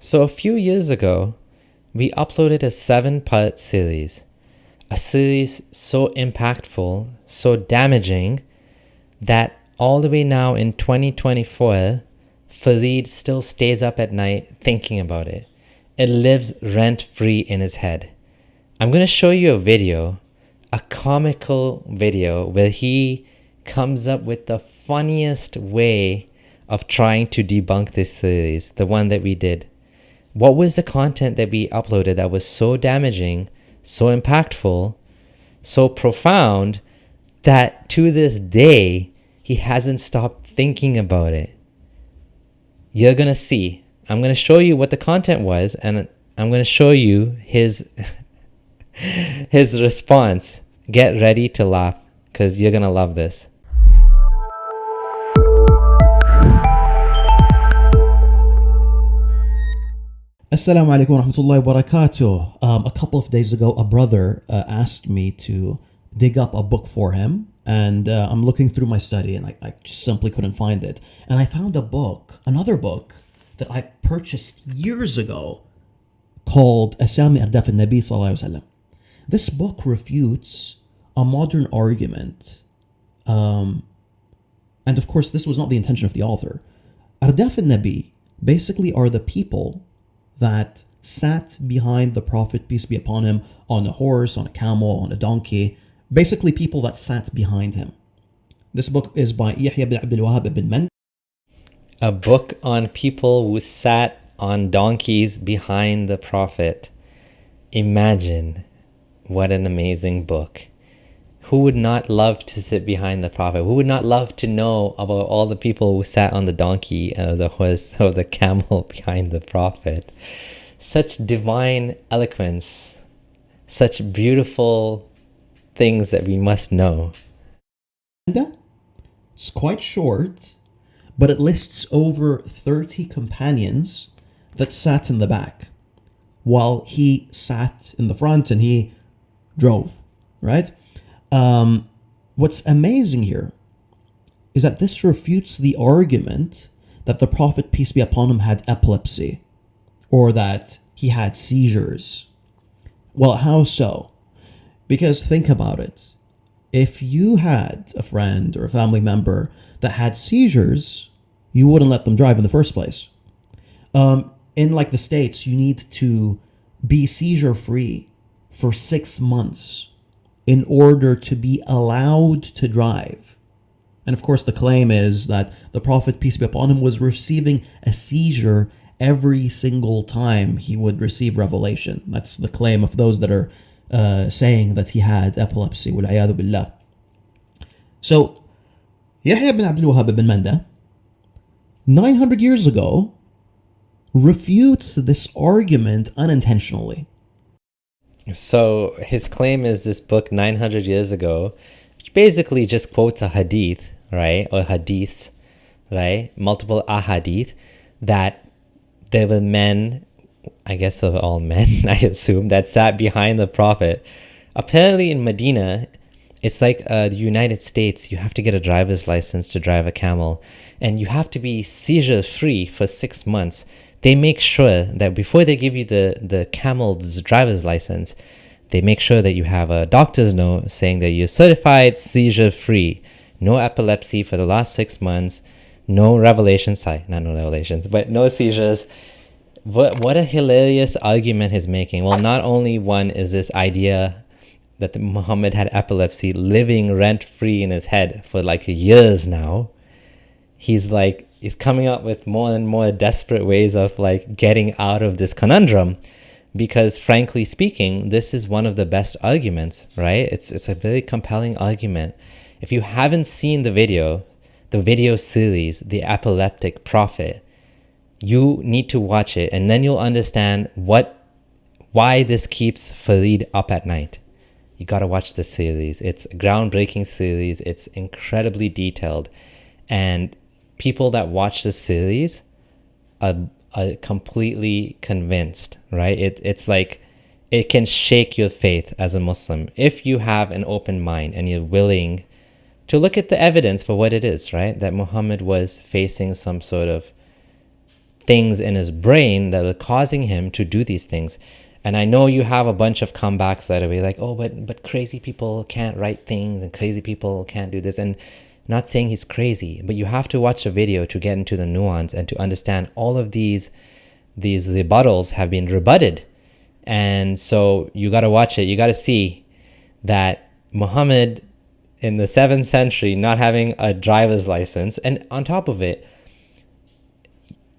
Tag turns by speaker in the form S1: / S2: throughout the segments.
S1: So a few years ago, we uploaded a 7-part series. A series so impactful, so damaging, that all the way now in 2024, Farid still stays up at night thinking about it. It lives rent-free in his head. I'm going to show you a video, a comical video, where he comes up with the funniest way of trying to debunk this series, the one that we did. What was the content that we uploaded that was so damaging, so impactful, so profound, that to this day, he hasn't stopped thinking about it? You're going to see. I'm going to show you what the content was, and I'm going to show you his his response. Get ready to laugh, because you're going to love this.
S2: Assalamu alaikum wa rahmatullahi wa barakatuh. A couple of days ago, a brother asked me to dig up a book for him, and I'm looking through my study and I simply couldn't find it. And I found another book that I purchased years ago called Asami Ardaf al-Nabi sallallahu alaihi wasallam. This book refutes a modern argument, and of course this was not the intention of the author. Ardaf al-Nabi basically are the people that sat behind the Prophet, peace be upon him, on a horse, on a camel, on a donkey. Basically people that sat behind him. This book is by Yahya ibn Abdul Wahhab ibn Mand.
S1: A book on people who sat on donkeys behind the Prophet. Imagine what an amazing book. Who would not love to sit behind the Prophet? Who would not love to know about all the people who sat on the donkey, the horse, or the camel behind the Prophet? Such divine eloquence, such beautiful things that we must know.
S2: It's quite short, but it lists over 30 companions that sat in the back while he sat in the front and he drove, right? What's amazing here is that this refutes the argument that the Prophet, peace be upon him, had epilepsy or that he had seizures. Well, how so? Because think about it. If you had a friend or a family member that had seizures, you wouldn't let them drive in the first place. In like the States, you need to be seizure free for 6 months in order to be allowed to drive. And of course, the claim is that the Prophet, peace be upon him, was receiving a seizure every single time he would receive revelation. That's the claim of those that are saying that he had epilepsy. Wal-'iyadhu billah. So, Yahya ibn Abdul Wahhab ibn Manda, 900 years ago, refutes this argument unintentionally.
S1: So his claim is this book 900 years ago, which basically just quotes a hadith, right? Or hadiths, right? Multiple ahadith, that there were men, I guess of all men, I assume, that sat behind the Prophet. Apparently in Medina, it's like the United States, you have to get a driver's license to drive a camel, and you have to be seizure-free for 6 months. They make sure that before they give you the camel's driver's license, they make sure that you have a doctor's note saying that you're certified seizure-free, no epilepsy for the last 6 months, no revelations, but no seizures. What a hilarious argument he's making. Well, not only one is this idea that Muhammad had epilepsy living rent-free in his head for like years now. He's coming up with more and more desperate ways of like getting out of this conundrum, because frankly speaking, this is one of the best arguments, right? It's a very compelling argument. If you haven't seen the video series, The Epileptic Prophet, you need to watch it, and then you'll understand why this keeps Farid up at night. You gotta watch this series. It's a groundbreaking series. It's incredibly detailed, and people that watch this series are completely convinced, right? It's like it can shake your faith as a Muslim if you have an open mind and you're willing to look at the evidence for what it is, right? That Muhammad was facing some sort of things in his brain that were causing him to do these things. And I know you have a bunch of comebacks that are like, oh, but crazy people can't write things and crazy people can't do this. And I'm not saying he's crazy, but you have to watch the video to get into the nuance and to understand all of these rebuttals have been rebutted. And so you got to watch it. You got to see that Muhammad in the 7th century not having a driver's license, and on top of it,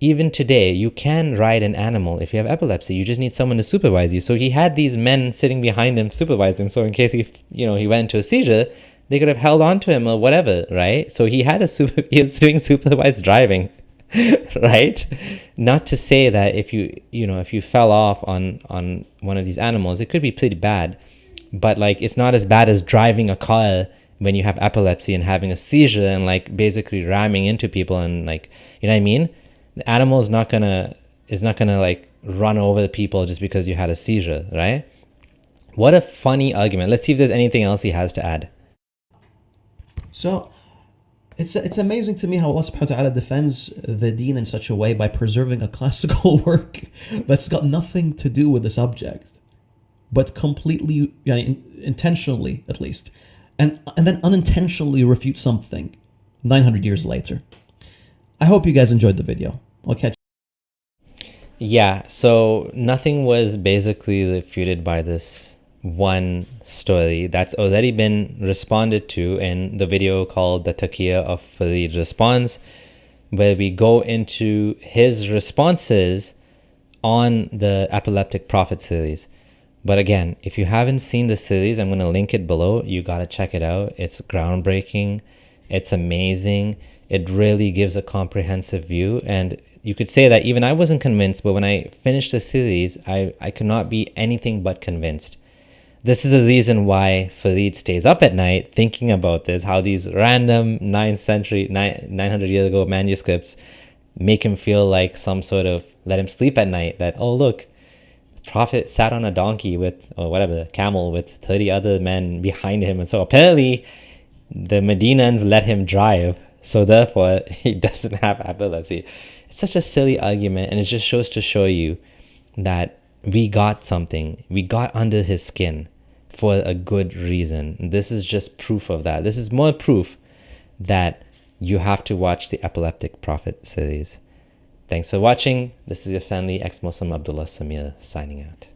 S1: even today, you can ride an animal if you have epilepsy. You just need someone to supervise you. So he had these men sitting behind him supervising. So in case he went into a seizure, they could have held on to him or whatever, right? So he was doing supervised driving, right? Not to say that if you fell off on one of these animals, it could be pretty bad, but like it's not as bad as driving a car when you have epilepsy and having a seizure and like basically ramming into people and like, you know what I mean? The animal is not gonna like run over the people just because you had a seizure, right? What a funny argument. Let's see if there's anything else he has to add.
S2: So it's amazing to me how Allah subhanahu wa ta'ala defends the deen in such a way by preserving a classical work that's got nothing to do with the subject, but completely, intentionally at least, and then unintentionally refute something 900 years later. I hope you guys enjoyed the video. I'll catch you.
S1: Yeah, so nothing was basically refuted by this one story that's already been responded to in the video called The Taqiyya of Farid Response, where we go into his responses on the Epileptic Prophet series. But again, if you haven't seen the series, I'm going to link it below. You got to check it out. It's groundbreaking. It's amazing. It really gives a comprehensive view. And you could say that even I wasn't convinced, but when I finished the series, I could not be anything but convinced. This is the reason why Farid stays up at night thinking about this, how these random 900 years ago manuscripts make him feel like some sort of, let him sleep at night, that, oh, look, the Prophet sat on a donkey a camel with 30 other men behind him. And so apparently the Medinans let him drive. So therefore, he doesn't have epilepsy. It's such a silly argument, and it just shows to show you that we got something. We got under his skin for a good reason. This is just proof of that. This is more proof that you have to watch the Epileptic Prophet series. Thanks for watching. This is your friendly ex-Muslim Abdullah Samir signing out.